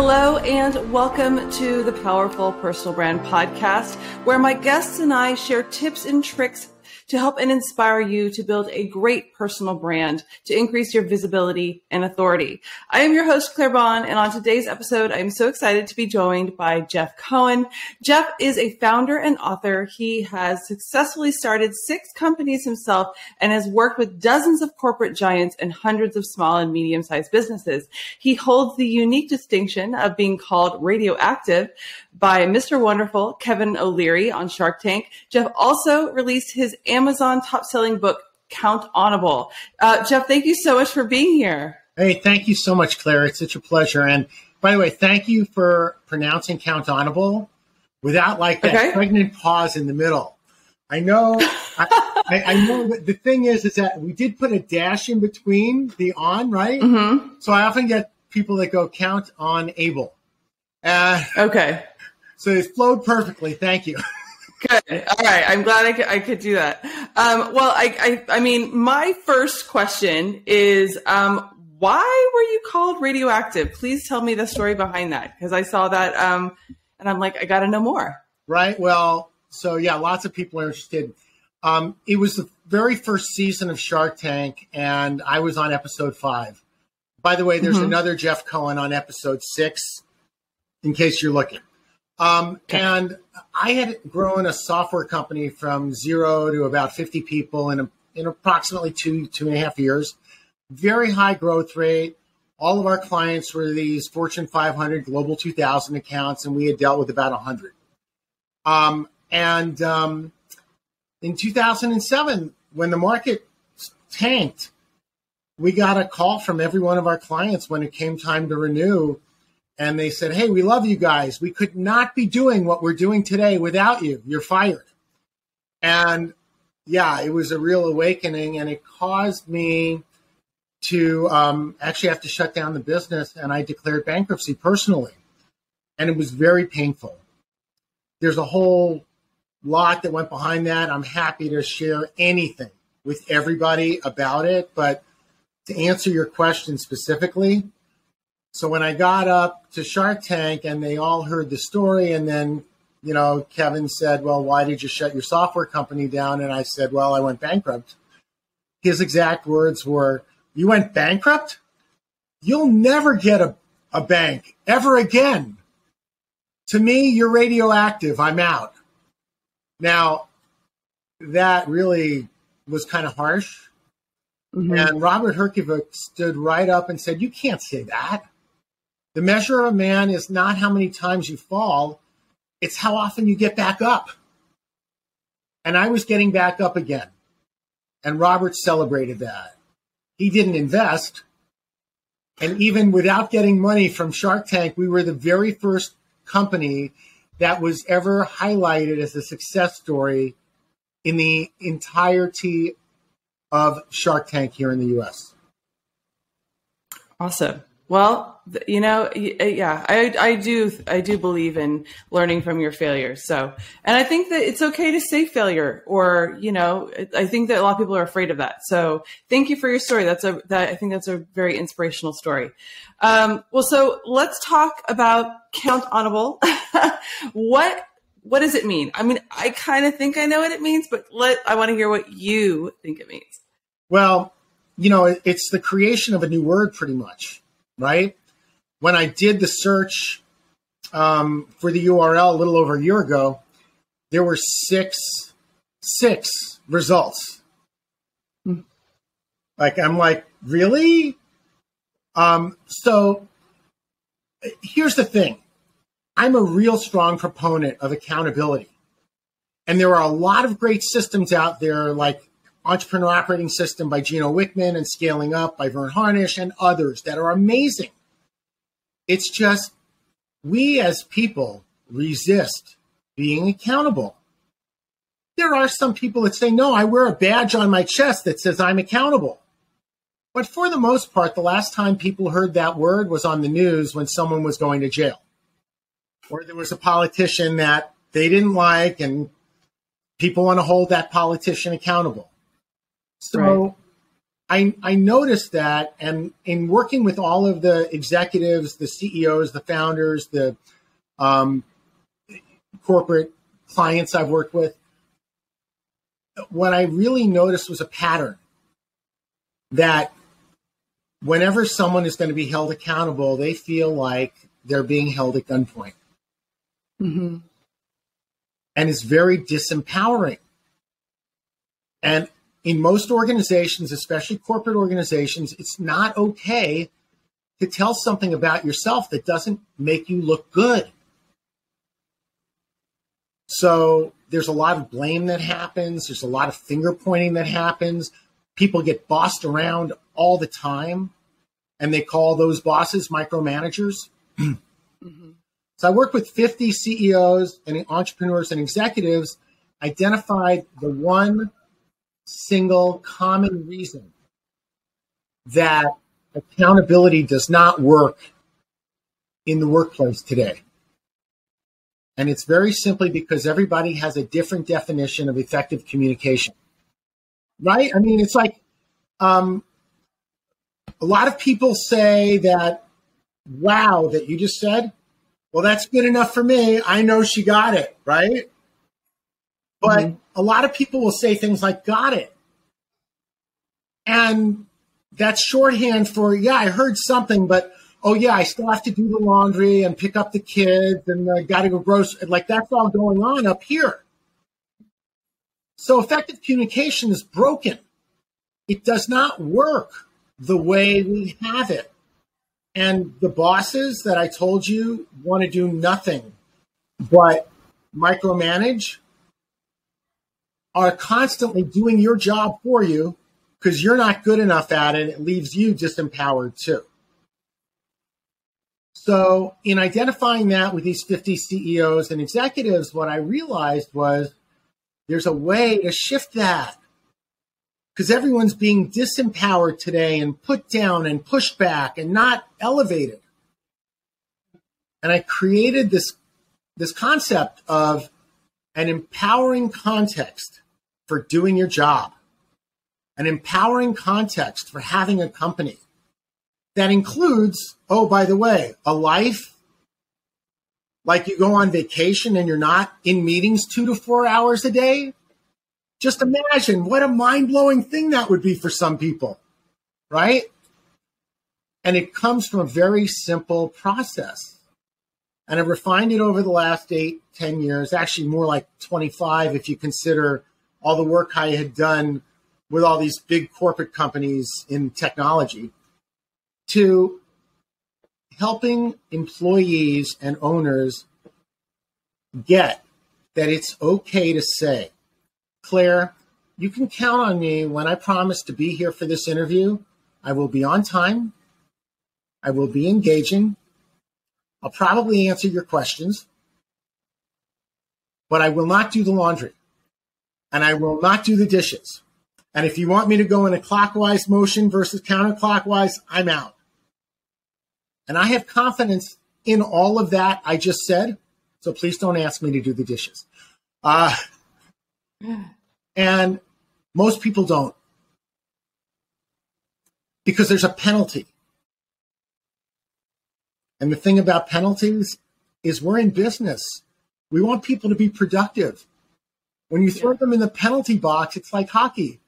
Hello and welcome to the Powerful Personal Brand Podcast, where my guests and I share tips and tricks to help and inspire you to build a great personal brand to increase your visibility and authority. I am your host, Claire Bahn, and on today's episode, I'm so excited to be joined by Jeff Cohen. Jeff is a founder and author. He has successfully started 6 companies himself and has worked with dozens of corporate giants and hundreds of small and medium-sized businesses. He holds the unique distinction of being called radioactive by Mr. Wonderful Kevin O'Leary on Shark Tank. Jeff also released his Amazon top-selling book, Countable. Jeff, thank you so much for being here. Hey, thank you so much, Claire. It's such a pleasure. And by the way, thank you for pronouncing Countable without like that pregnant pause in the middle. I know, I know. The thing is that we did put a dash in between the on, right? Mm-hmm. So I often get people that go count on able. Okay. So it flowed perfectly. Thank you. Good. All right. I'm glad I could do that. Well, I mean, my first question is, why were you called radioactive? Please tell me the story behind that, because I saw that, and I'm like, I got to know more. Right. Well, so yeah, lots of people are interested. It was the very first season of Shark Tank, and I was on episode 5. By the way, there's another Jeff Cohen on episode 6, in case you're looking. And I had grown a software company from 0 to about 50 people in approximately 2.5 years. Very high growth rate. All of our clients were these Fortune 500, Global 2000 accounts, and we had dealt with about 100. In 2007, when the market tanked, we got a call from every one of our clients when it came time to renew. And they said, hey, we love you guys. We could not be doing what we're doing today without you. You're fired. And yeah, it was a real awakening. And it caused me to actually have to shut down the business. And I declared bankruptcy personally. And it was very painful. There's a whole lot that went behind that. I'm happy to share anything with everybody about it. But to answer your question specifically, so when I got up to Shark Tank and they all heard the story, and then, you know, Kevin said, well, why did you shut your software company down? And I said, well, I went bankrupt. His exact words were, you went bankrupt? You'll never get a bank ever again. To me, you're radioactive. I'm out. Now, that really was kind of harsh. Mm-hmm. And Robert Herjavec stood right up and said, you can't say that. The measure of a man is not how many times you fall, it's how often you get back up. And I was getting back up again. And Robert celebrated that. He didn't invest. And even without getting money from Shark Tank, we were the very first company that was ever highlighted as a success story in the entirety of Shark Tank here in the U.S. Awesome. Well, you know, yeah, I do believe in learning from your failures. So, and I think that it's okay to say failure, or, you know, I think that a lot of people are afraid of that. So thank you for your story. I think that's a very inspirational story. Well, so let's talk about Countable. What does it mean? I mean, I kind of think I know what it means, but I want to hear what you think it means. Well, you know, it's the creation of a new word pretty much, right? When I did the search for the URL a little over a year ago, there were six results. Like, I'm like, really? So here's the thing. I'm a real strong proponent of accountability. And there are a lot of great systems out there, like Entrepreneur Operating System by Gino Wickman and Scaling Up by Vern Harnish and others that are amazing. It's just we as people resist being accountable. There are some people that say, no, I wear a badge on my chest that says I'm accountable. But for the most part, the last time people heard that word was on the news when someone was going to jail, or there was a politician that they didn't like and people want to hold that politician accountable. So I noticed that, and in working with all of the executives, the CEOs, the founders, the corporate clients I've worked with, what I really noticed was a pattern that whenever someone is going to be held accountable, they feel like they're being held at gunpoint. Mm-hmm. And it's very disempowering. And in most organizations, especially corporate organizations, it's not okay to tell something about yourself that doesn't make you look good. So there's a lot of blame that happens. There's a lot of finger pointing that happens. People get bossed around all the time, and they call those bosses micromanagers. Mm-hmm. So I worked with 50 CEOs and entrepreneurs and executives, identified the one single common reason that accountability does not work in the workplace today. And it's very simply because everybody has a different definition of effective communication, right? I mean, it's like a lot of people say that, wow, that you just said, well, that's good enough for me. I know she got it, right? But a lot of people will say things like, got it. And that's shorthand for, yeah, I heard something, but, oh, yeah, I still have to do the laundry and pick up the kids and I got to go grocery. Like, that's all going on up here. So effective communication is broken. It does not work the way we have it. And the bosses that I told you want to do nothing but micromanage are constantly doing your job for you because you're not good enough at it. It leaves you disempowered too. So in identifying that with these 50 CEOs and executives, what I realized was there's a way to shift that because everyone's being disempowered today and put down and pushed back and not elevated. And I created this concept of an empowering context for doing your job, an empowering context for having a company that includes, oh, by the way, a life, like you go on vacation and you're not in meetings 2 to 4 hours a day. Just imagine what a mind-blowing thing that would be for some people, right? And it comes from a very simple process. And I've refined it over the last 8, 10 years, actually more like 25 if you consider all the work I had done with all these big corporate companies in technology, to helping employees and owners get that it's okay to say, Claire, you can count on me when I promise to be here for this interview. I will be on time. I will be engaging. I'll probably answer your questions, but I will not do the laundry and I will not do the dishes. And if you want me to go in a clockwise motion versus counterclockwise, I'm out. And I have confidence in all of that I just said, so please don't ask me to do the dishes. And most people don't, because there's a penalty. And the thing about penalties is we're in business. We want people to be productive. When you throw them in the penalty box, it's like hockey,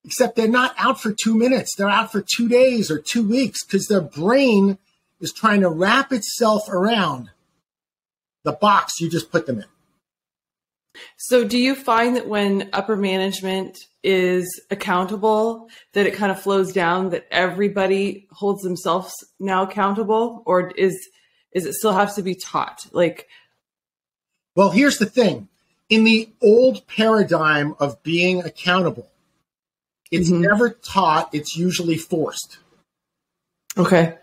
except they're not out for 2 minutes. They're out for 2 days or 2 weeks because their brain is trying to wrap itself around the box you just put them in. So do you find that when upper management is accountable, that it kind of flows down, that everybody holds themselves now accountable, or is it still have to be taught? Like, well, here's the thing. In the old paradigm of being accountable, it's never taught. It's usually forced. Okay.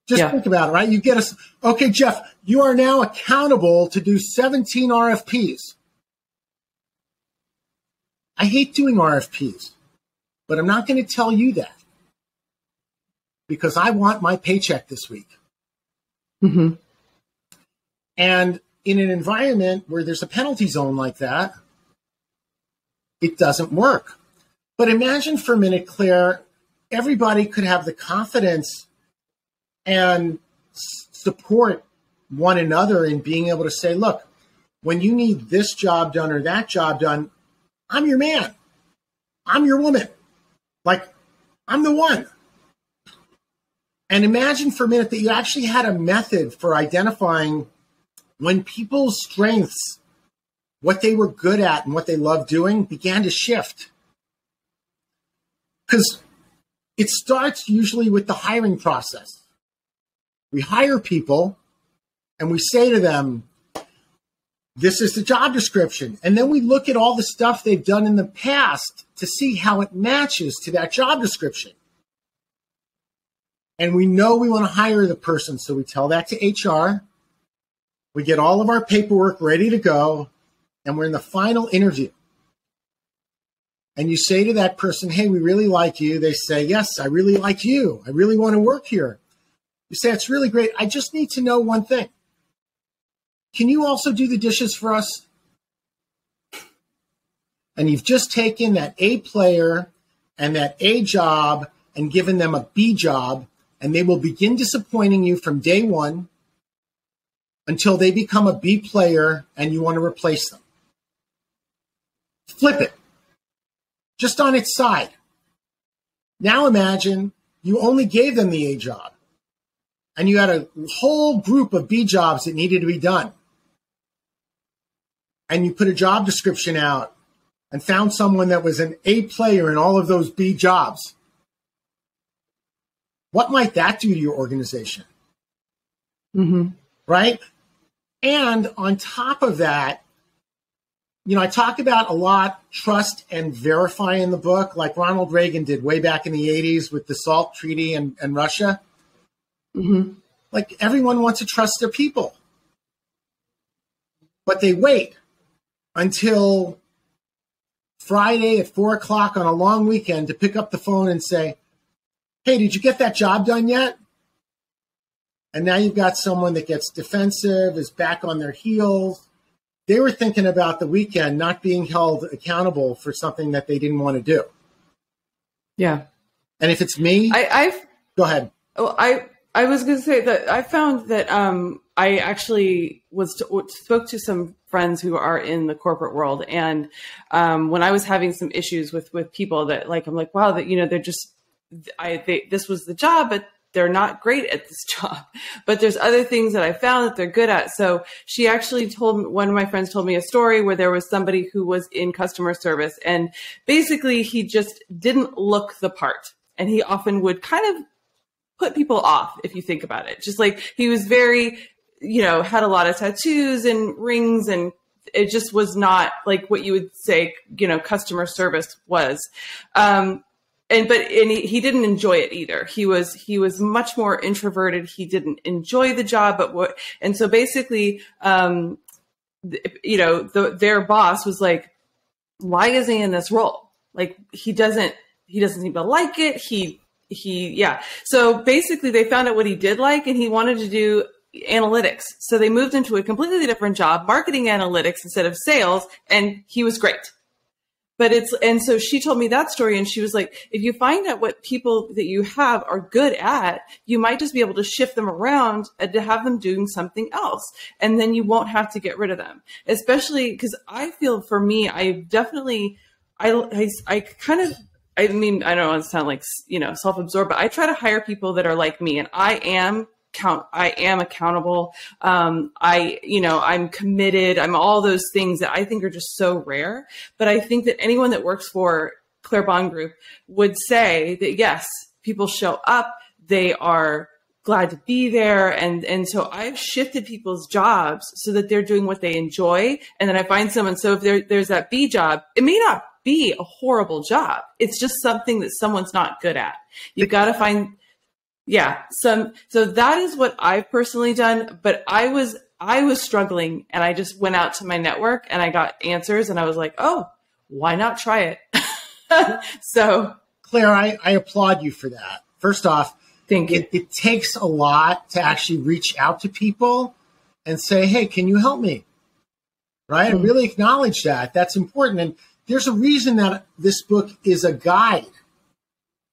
Just think about it, right? You get us. Okay, Jeff, you are now accountable to do 17 RFPs. I hate doing RFPs, but I'm not going to tell you that because I want my paycheck this week. Mm-hmm. And in an environment where there's a penalty zone like that, it doesn't work. But imagine for a minute, Claire, everybody could have the confidence and support one another in being able to say, look, when you need this job done or that job done, I'm your man. I'm your woman. Like, I'm the one. And imagine for a minute that you actually had a method for identifying when people's strengths, what they were good at and what they loved doing, began to shift. Because it starts usually with the hiring process. We hire people and we say to them, this is the job description. And then we look at all the stuff they've done in the past to see how it matches to that job description. And we know we want to hire the person. So we tell that to HR. We get all of our paperwork ready to go. And we're in the final interview. And you say to that person, hey, we really like you. They say, yes, I really like you. I really want to work here. You say, it's really great. I just need to know one thing. Can you also do the dishes for us? And you've just taken that A player and that A job and given them a B job, and they will begin disappointing you from day one until they become a B player and you want to replace them. Flip it. Just on its side. Now imagine you only gave them the A job and you had a whole group of B jobs that needed to be done. And you put a job description out and found someone that was an A player in all of those B jobs. What might that do to your organization? Mm-hmm. Right? And on top of that, you know, I talk about a lot trust and verify in the book, like Ronald Reagan did way back in the 80s with the SALT Treaty and Russia. Mm-hmm. Like, everyone wants to trust their people. But they wait until Friday at 4 o'clock on a long weekend to pick up the phone and say, hey, did you get that job done yet? And now you've got someone that gets defensive, is back on their heels. They were thinking about the weekend not being held accountable for something that they didn't want to do. Yeah. And if it's me, go ahead. Oh, I was going to say that I found that I actually spoke to some friends who are in the corporate world, and when I was having some issues with people that, like, I'm like, wow, that, you know, they're just this was the job, but they're not great at this job. But there's other things that I found that they're good at. So she actually one of my friends told me a story where there was somebody who was in customer service, and basically he just didn't look the part. And he often would kind of put people off, if you think about it. Just like, he was very, you know, had a lot of tattoos and rings, and it just was not like what you would say, you know, customer service was. But he didn't enjoy it either. He was much more introverted. He didn't enjoy the job, and so basically, you know, their boss was like, why is he in this role? Like, he doesn't seem to like it. Yeah. So basically they found out what he did like, and he wanted to do analytics. So they moved into a completely different job, marketing analytics instead of sales. And he was great. And so she told me that story, and she was like, if you find out what people that you have are good at, you might just be able to shift them around and to have them doing something else. And then you won't have to get rid of them, especially because I feel, for me, I definitely, I mean, I don't want to sound like, you know, self-absorbed, but I try to hire people that are like me, and I am accountable. I'm committed. I'm all those things that I think are just so rare. But I think that anyone that works for Claire Bahn Group would say that, yes, people show up, they are glad to be there. And so I've shifted people's jobs so that they're doing what they enjoy. And then I find someone, so if there's that B job, it may not be a horrible job. It's just something that someone's not good at. You've got to find, so that is what I've personally done. But I was struggling, and I just went out to my network and I got answers, and I was like, oh, why not try it? So Claire, I applaud you for that. First off, thank you. It takes a lot to actually reach out to people and say, hey, can you help me? Right? And really acknowledge that. That's important. And there's a reason that this book is a guide.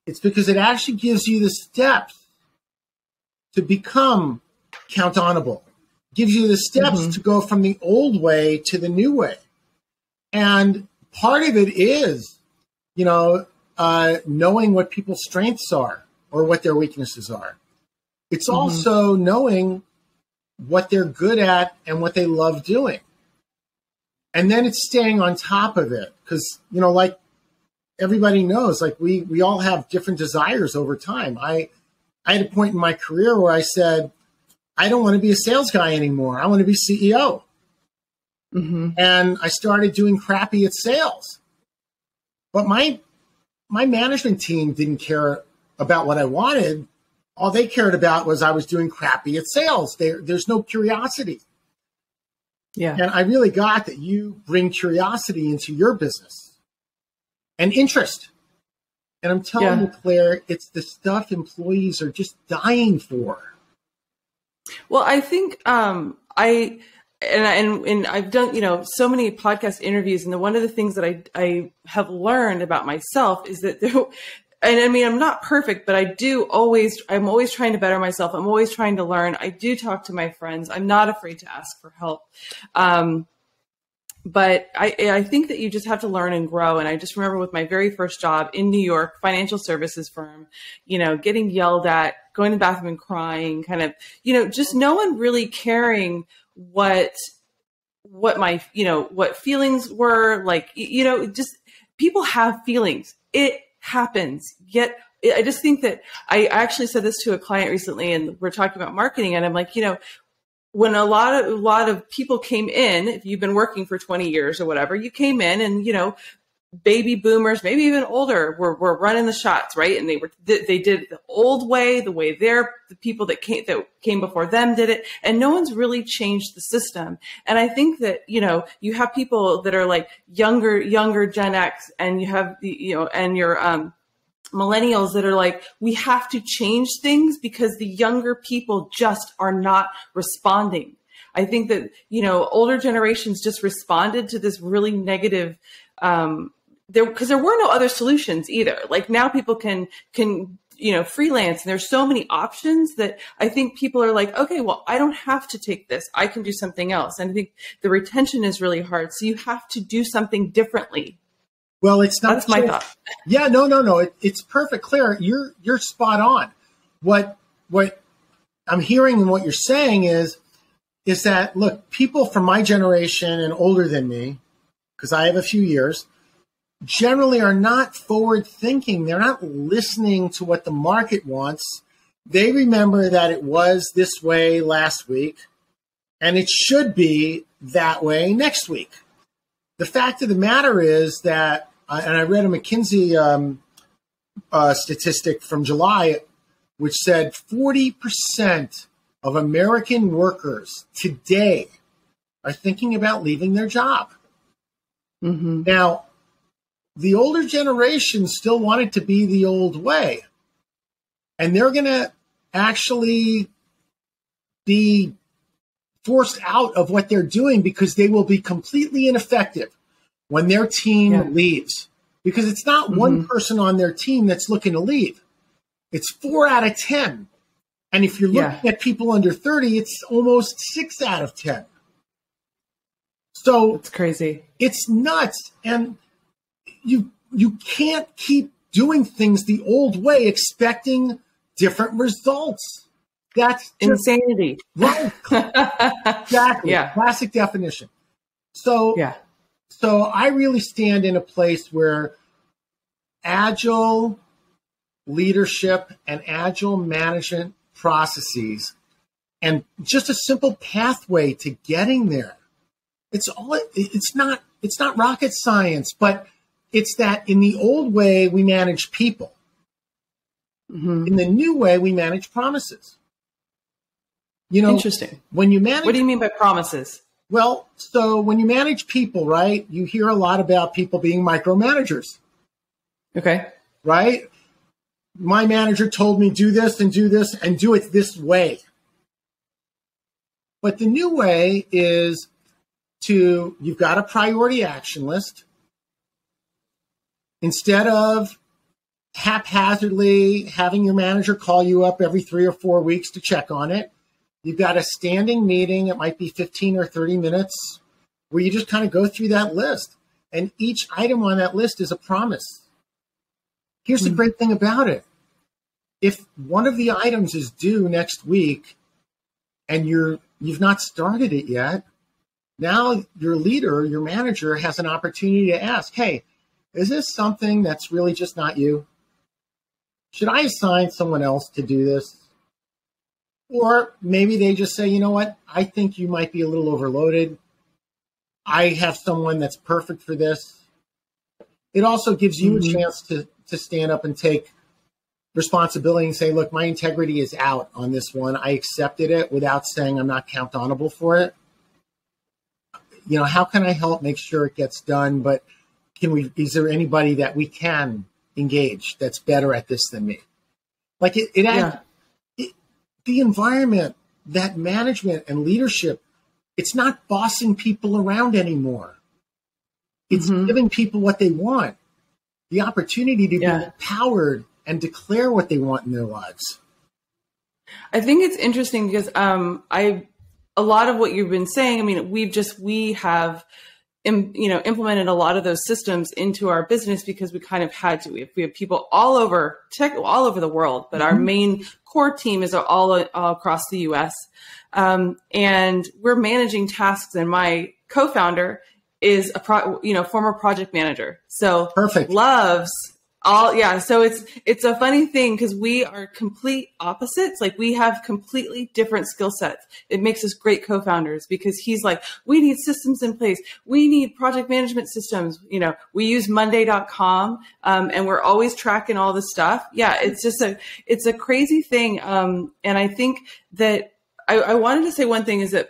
It's because it actually gives you the steps to become countable, gives you the steps to go from the old way to the new way. And part of it is, knowing what people's strengths are or what their weaknesses are. It's also knowing what they're good at and what they love doing. And then it's staying on top of it because, like everybody knows, like we all have different desires over time. I had a point in my career where I said, I don't want to be a sales guy anymore. I want to be CEO. And I started doing crappy at sales. But my management team didn't care about what I wanted. All they cared about was I was doing crappy at sales. There's no curiosity. Yeah. And I really got that you bring curiosity into your business and interest. And I'm telling you, Claire, it's the stuff employees are just dying for. Well, I think and I've done, so many podcast interviews. And one of the things that I have learned about myself is that and I mean, I'm not perfect, but I'm always trying to better myself. I'm always trying to learn. I do talk to my friends. I'm not afraid to ask for help. But I think that you just have to learn and grow. And I just remember with my very first job in New York, financial services firm, getting yelled at, going to the bathroom and crying, kind of, just no one really caring what my, what feelings were like, just people have feelings. It happens. Yet I just think that I actually said this to a client recently, and we're talking about marketing, and I'm like, when a lot of people came in, if you've been working for 20 years or whatever, you came in and, baby boomers, maybe even older, were running the shots, right? And they did it the old way, the way the people that came before them did it, and no one's really changed the system. And I think that you have people that are like younger Gen X, and you have and your millennials that are like, we have to change things because the younger people just are not responding. I think that older generations just responded to this really negative. Because there were no other solutions either. Like now people can freelance, and there's so many options that I think people are like, okay, well, I don't have to take this. I can do something else. And I think the retention is really hard. So you have to do something differently. Well, it's not. That's my thought. Yeah, no. It's perfect, Claire. You're spot on. What I'm hearing and what you're saying is that, look, people from my generation and older than me, because I have a few years, generally are not forward thinking. They're not listening to what the market wants. They remember that it was this way last week, and it should be that way next week. The fact of the matter is that, and I read a McKinsey statistic from July, which said 40% of American workers today are thinking about leaving their job. Now, the older generation still want it to be the old way, and they're going to actually be forced out of what they're doing because they will be completely ineffective when their team leaves, because it's not one person on their team that's looking to leave. It's 4 out of 10. And if you're looking at people under 30, it's almost 6 out of 10. So it's crazy. It's nuts. And you can't keep doing things the old way expecting different results. That's insanity. Right. Exactly. Yeah. Classic definition. So I really stand in a place where agile leadership and agile management processes and just a simple pathway to getting there. It's not rocket science, but it's that in the old way we manage people. In the new way we manage promises. Interesting. When you manage, what do you mean by promises? Well, so when you manage people, right, you hear a lot about people being micromanagers. Okay. Right? My manager told me do this and do this and do it this way. But the new way is you've got a priority action list. Instead of haphazardly having your manager call you up every 3 or 4 weeks to check on it, you've got a standing meeting. It might be 15 or 30 minutes where you just kind of go through that list. And each item on that list is a promise. Here's the great thing about it. If one of the items is due next week and you've not started it yet, now your leader, your manager has an opportunity to ask, hey, is this something that's really just not you? Should I assign someone else to do this? Or maybe they just say, you know what? I think you might be a little overloaded. I have someone that's perfect for this. It also gives you a chance to stand up and take responsibility and say, look, my integrity is out on this one. I accepted it without saying I'm not accountable for it. You know, how can I help make sure it gets done? But is there anybody that we can engage that's better at this than me? Like the environment, that management and leadership, it's not bossing people around anymore. It's giving people what they want, the opportunity to be empowered and declare what they want in their lives. I think it's interesting because a lot of what you've been saying, I mean, we have implemented a lot of those systems into our business because we kind of had to. We have people all over the world, but our main core team is all across the U.S. And we're managing tasks, and my co-founder is a former project manager. So perfect. Loves all. Yeah. So it's a funny thing because we are complete opposites. Like we have completely different skill sets. It makes us great co-founders because he's like, we need systems in place. We need project management systems. You know, we use Monday.com, and we're always tracking all this stuff. Yeah. It's a crazy thing. And I think that I wanted to say one thing is that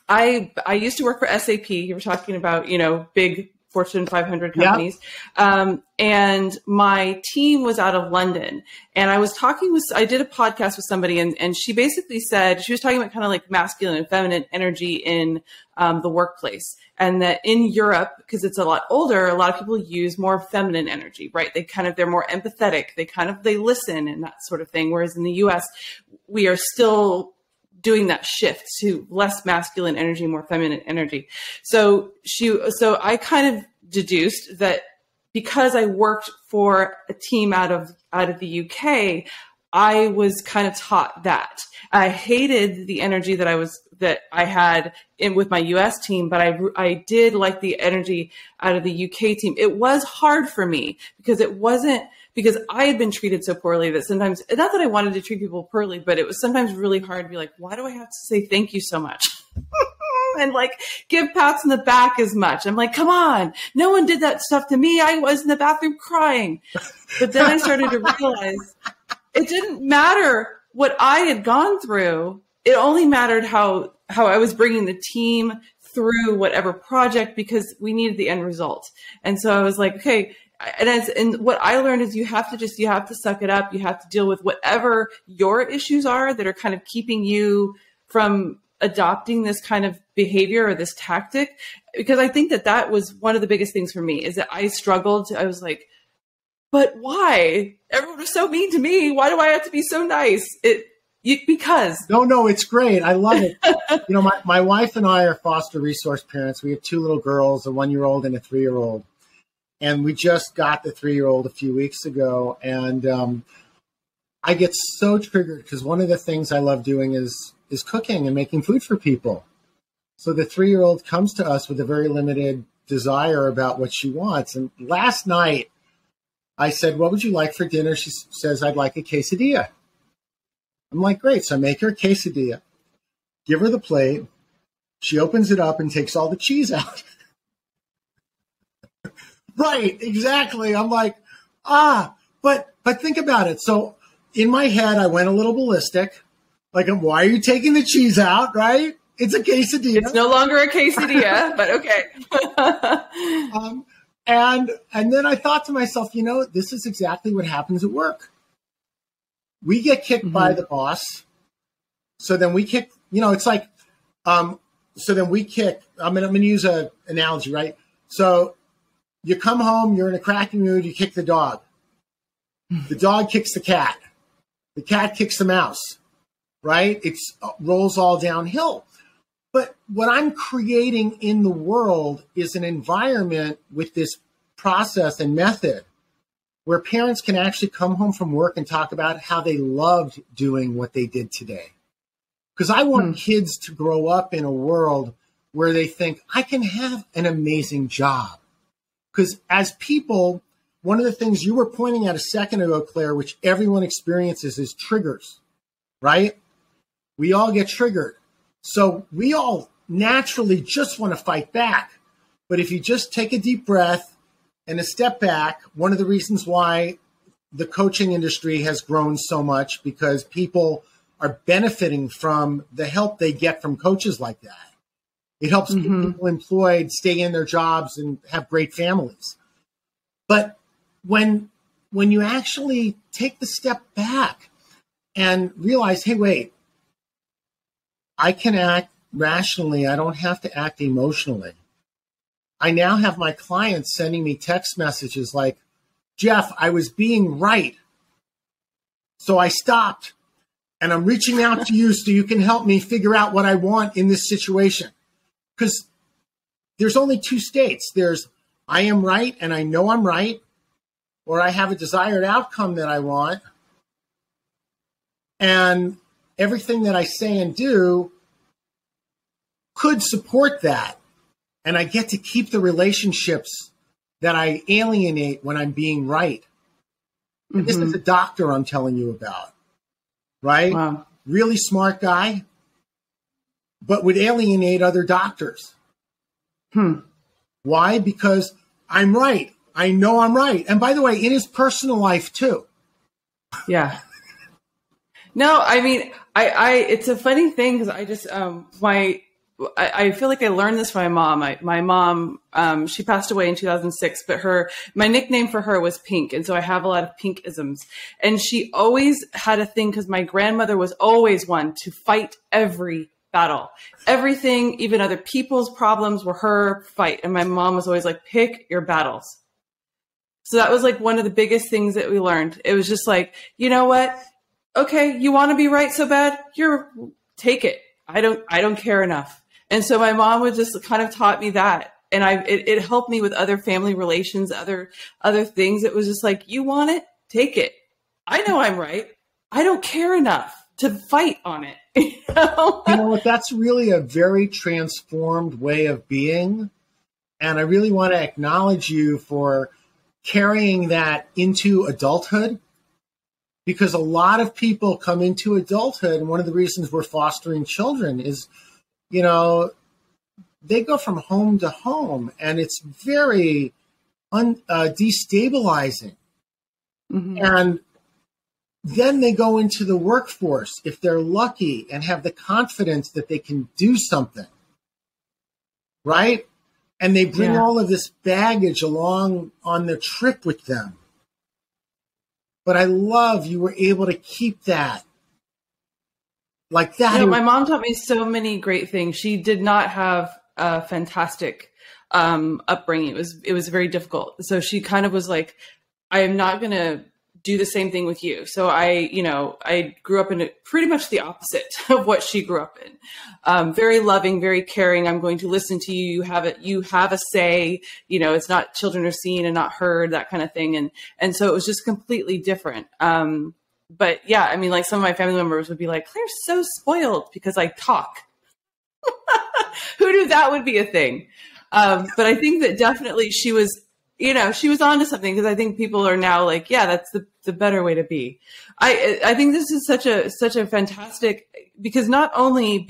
I used to work for SAP. You were talking about, big Fortune 500 companies. Yep. And my team was out of London, and I did a podcast with somebody, and she basically said, she was talking about kind of like masculine and feminine energy in the workplace. And that in Europe, because it's a lot older, a lot of people use more feminine energy, right? They're more empathetic. They listen and that sort of thing. Whereas in the US, we are still doing that shift to less masculine energy, more feminine energy. So I kind of deduced that because I worked for a team out of the UK, I was kind of taught that. I hated the energy that I had with my US team, but I did like the energy out of the UK team. It was hard for me because because I had been treated so poorly that sometimes, not that I wanted to treat people poorly, but it was sometimes really hard to be like, why do I have to say thank you so much? And like give pats on the back as much. I'm like, come on, no one did that stuff to me. I was in the bathroom crying. But then I started to realize it didn't matter what I had gone through. It only mattered how I was bringing the team through whatever project because we needed the end result. And so I was like, okay. And what I learned is you have to suck it up. You have to deal with whatever your issues are that are kind of keeping you from adopting this kind of behavior or this tactic. Because I think that was one of the biggest things for me is that I struggled. I was like, but why? Everyone was so mean to me. Why do I have to be so nice? Because. No, it's great. I love it. My wife and I are foster resource parents. We have 2 little girls, a 1-year-old and a 3-year-old. And we just got the 3-year-old a few weeks ago. And I get so triggered because one of the things I love doing is cooking and making food for people. So the 3-year-old comes to us with a very limited desire about what she wants. And last night I said, what would you like for dinner? She says, I'd like a quesadilla. I'm like, great. So I make her a quesadilla, give her the plate. She opens it up and takes all the cheese out. Right, exactly. I'm like, but think about it. So in my head, I went a little ballistic. Like, why are you taking the cheese out, right? It's a quesadilla. It's no longer a quesadilla, but okay. And then I thought to myself, this is exactly what happens at work. We get kicked by the boss. So then we kick, it's like, so then we kick, I'm going to use an analogy, right? So you come home, you're in a crappy mood, you kick the dog. The dog kicks the cat. The cat kicks the mouse, right? It rolls all downhill. But what I'm creating in the world is an environment with this process and method where parents can actually come home from work and talk about how they loved doing what they did today. Because I want kids to grow up in a world where they think, I can have an amazing job. Because as people, one of the things you were pointing out a second ago, Claire, which everyone experiences is triggers, right? We all get triggered. So we all naturally just want to fight back. But if you just take a deep breath and a step back, one of the reasons why the coaching industry has grown so much, because people are benefiting from the help they get from coaches like that. It helps keep people employed, stay in their jobs, and have great families. But when you actually take the step back and realize, hey, wait, I can act rationally. I don't have to act emotionally. I now have my clients sending me text messages like, Jeff, I was being right, so I stopped. And I'm reaching out to you so you can help me figure out what I want in this situation. Because there's only two states. There's I am right and I know I'm right, or I have a desired outcome that I want. And everything that I say and do could support that. And I get to keep the relationships that I alienate when I'm being right. And this is a doctor I'm telling you about. Right? Wow. Really smart guy, but would alienate other doctors. Why? Because I'm right. I know I'm right. And by the way, in his personal life too. Yeah. No, I mean, it's a funny thing because I just, I feel like I learned this from my mom. My mom, she passed away in 2006, but my nickname for her was Pink. And so I have a lot of pink isms. And she always had a thing because my grandmother was always one to fight every battle. Everything, even other people's problems were her fight. And my mom was always like, pick your battles. So that was like one of the biggest things that we learned. It was just like, you know what? Okay, you want to be right so bad? Take it. I don't care enough. And so my mom would just kind of taught me that. And it helped me with other family relations, other things. It was just like, you want it? Take it. I know I'm right. I don't care enough to fight on it. You know what? That's really a very transformed way of being. And I really want to acknowledge you for carrying that into adulthood. Because a lot of people come into adulthood, and one of the reasons we're fostering children is, they go from home to home, and it's very destabilizing. And then they go into the workforce, if they're lucky, and have the confidence that they can do something, right? And they bring all of this baggage along on the trip with them. But I love you were able to keep that like that. My mom taught me so many great things. She did not have a fantastic upbringing. It was very difficult. So she kind of was like, I am not going to do the same thing with you. So I grew up in pretty much the opposite of what she grew up in. Very loving, very caring. I'm going to listen to you. You have a say, it's not children are seen and not heard, that kind of thing. And so it was just completely different. But yeah, I mean, like some of my family members would be like, Claire's so spoiled because I talk. Who knew that would be a thing? But I think that definitely she was onto something, because I think people are now like, yeah, that's the better way to be. I think this is such a fantastic, because not only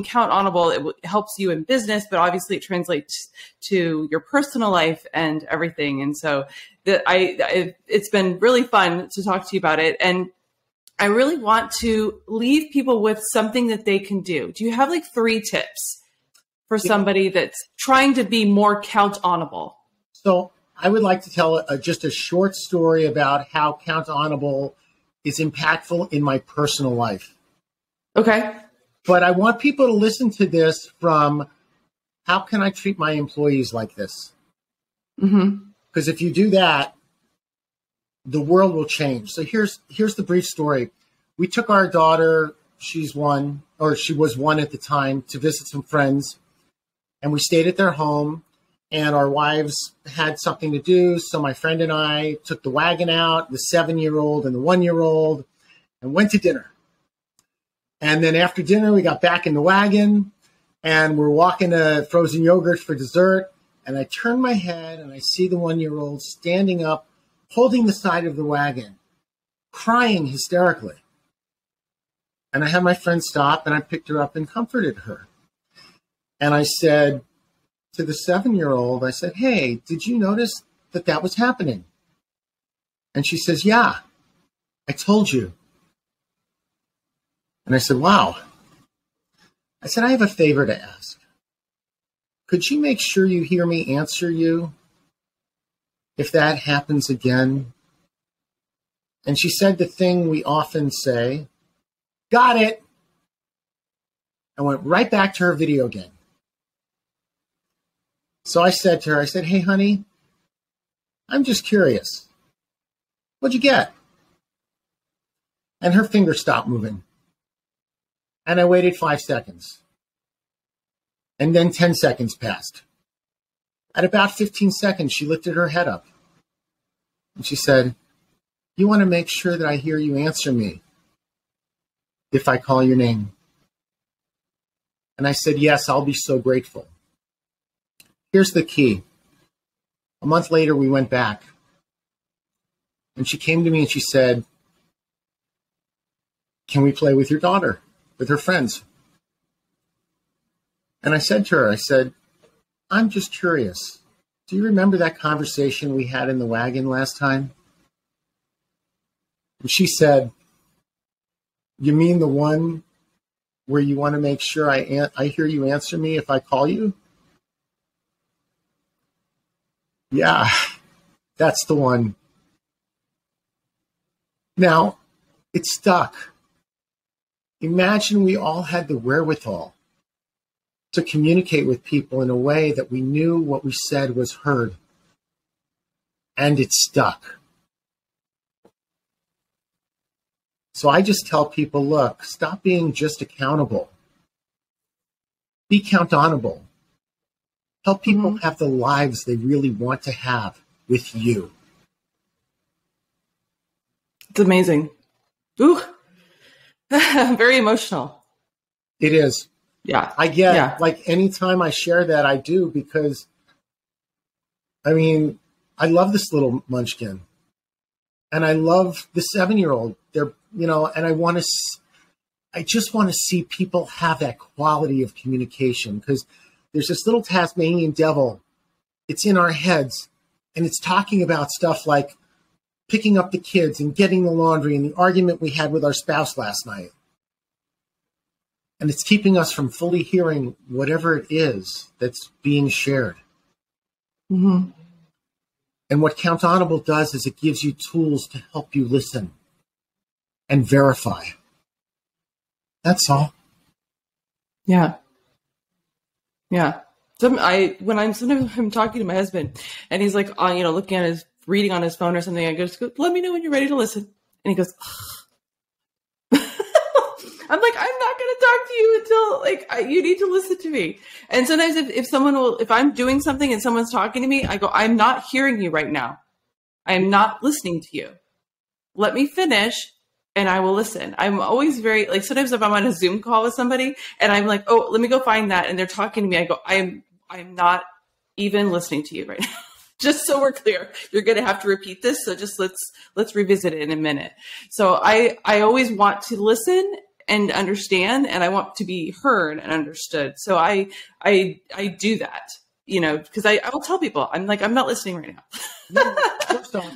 count honorable, it helps you in business, but obviously it translates to your personal life and everything. And so it's been really fun to talk to you about it. And I really want to leave people with something that they can do. Do you have like 3 tips for somebody that's trying to be more count honorable? So I would like to tell just a short story about how count honorable is impactful in my personal life. Okay. But I want people to listen to this from, how can I treat my employees like this? Because if you do that, the world will change. So here's the brief story. We took our daughter, she was one at the time, to visit some friends. And we stayed at their home. And our wives had something to do. So my friend and I took the wagon out, the 7-year-old and the 1-year-old, and went to dinner. And then after dinner, we got back in the wagon and we're walking to frozen yogurt for dessert. And I turn my head and I see the 1-year-old standing up, holding the side of the wagon, crying hysterically. And I had my friend stop and I picked her up and comforted her. And I said to the 7-year-old, I said, hey, did you notice that was happening? And she says, yeah, I told you. And I said, wow. I said, I have a favor to ask. Could you make sure you hear me answer you if that happens again? And she said the thing we often say, got it. I went right back to her video game. So I said to her, hey, honey, I'm just curious. What'd you get? And her finger stopped moving. And I waited 5 seconds. And then 10 seconds passed. At about 15 seconds, she lifted her head up. And she said, you want to make sure that I hear you answer me if I call your name? And I said, yes, I'll be so grateful. Here's the key. A month later, we went back. And she came to me and she said, can we play with your daughter, with her friends? And I said to her, I'm just curious. Do you remember that conversation we had in the wagon last time? And she said, you mean the one where you want to make sure I hear you answer me if I call you? Yeah, that's the one. Now, it stuck. Imagine we all had the wherewithal to communicate with people in a way that we knew what we said was heard. And it stuck. So I just tell people, look, stop being just accountable. Be count-onable. Help people have the lives they really want to have with you. It's amazing. Ooh, very emotional. It is. Yeah. I get like anytime I share that, I do, because I mean, I love this little munchkin and I love the 7-year-old. They're, and I just want to see people have that quality of communication, because there's this little Tasmanian devil. It's in our heads and it's talking about stuff like picking up the kids and getting the laundry and the argument we had with our spouse last night. And it's keeping us from fully hearing whatever it is that's being shared. Mm-hmm. And what Countable does is it gives you tools to help you listen and verify. That's all. Yeah. Yeah. Sometimes I'm talking to my husband and he's like, looking at reading on his phone or something. I go, let me know when you're ready to listen. And he goes, I'm like, I'm not going to talk to you until you need to listen to me. And sometimes if I'm doing something and someone's talking to me, I go, I'm not hearing you right now. I am not listening to you. Let me finish and I will listen. I'm always very, sometimes if I'm on a Zoom call with somebody and I'm like, oh, let me go find that. And they're talking to me. I go, I'm not even listening to you right now. Just so we're clear, you're going to have to repeat this. So just let's revisit it in a minute. So I always want to listen and understand, and I want to be heard and understood. So I do that, because I will tell people, I'm not listening right now. First off,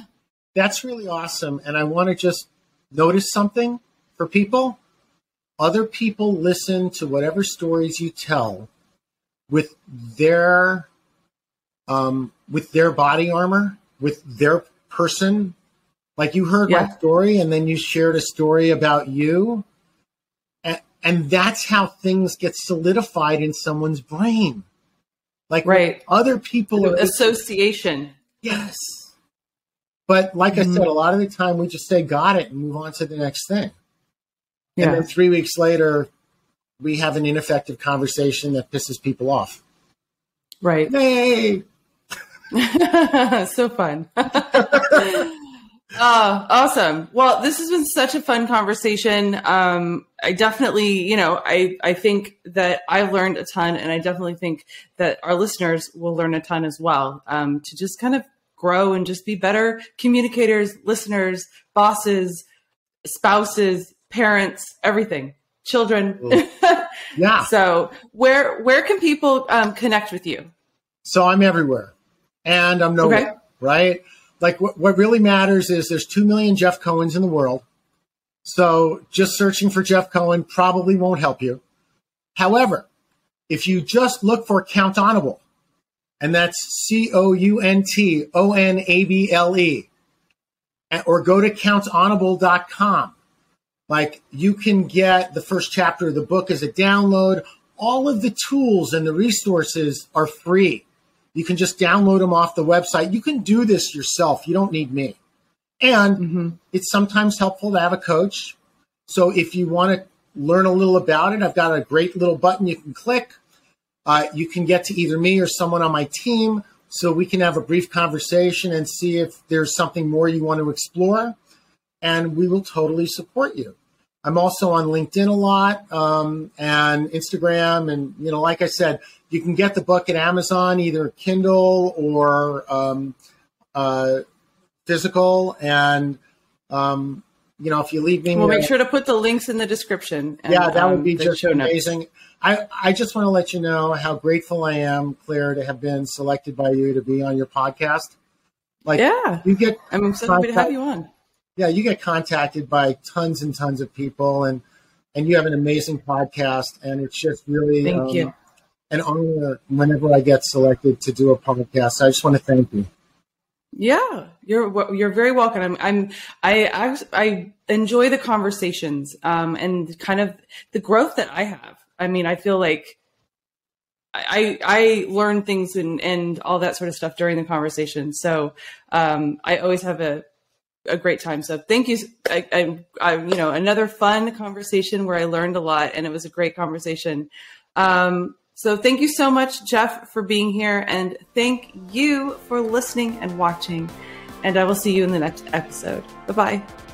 that's really awesome. And I want to just notice something for people. Other people listen to whatever stories you tell with their body armor, with their person. Like you heard my story and then you shared a story about you. And that's how things get solidified in someone's brain. Like other people. Association. Yes. But like I said, a lot of the time we just say, got it, and move on to the next thing. Yeah. And then 3 weeks later, we have an ineffective conversation that pisses people off. Right. Yay! So fun. Oh, awesome. Well, this has been such a fun conversation. I definitely, I think that I've learned a ton, and I definitely think that our listeners will learn a ton as well, to just kind of grow and just be better communicators, listeners, bosses, spouses, parents, everything, children. Yeah. So where can people connect with you? So I'm everywhere, and I'm nowhere, right? Like what really matters is there's 2 million Jeff Cohens in the world. So just searching for Jeff Cohen probably won't help you. However, if you just look for Countable, and that's COUNTONABLE, or go to countable.com, like you can get the first chapter of the book as a download. All of the tools and the resources are free. You can just download them off the website. You can do this yourself. You don't need me. And it's sometimes helpful to have a coach. So if you want to learn a little about it, I've got a great little button you can click. You can get to either me or someone on my team so we can have a brief conversation and see if there's something more you want to explore. And we will totally support you. I'm also on LinkedIn a lot, and Instagram. And, like I said, you can get the book at Amazon, either Kindle or physical. And, if you leave me... We'll make sure to put the links in the description. And, that would be just amazing. Notes. I just want to let you know how grateful I am, Claire, to have been selected by you to be on your podcast. I'm so happy to have you on. Yeah, you get contacted by tons and tons of people, and you have an amazing podcast, and it's just really thank you. An honor whenever I get selected to do a podcast. So I just want to thank you. Yeah, you're very welcome. I enjoy the conversations and kind of the growth that I have. I mean, I feel like I learn things and all that sort of stuff during the conversation. So I always have a great time. So thank you. Another fun conversation where I learned a lot, and it was a great conversation. So thank you so much, Jeff, for being here, and thank you for listening and watching. And I will see you in the next episode. Bye-bye.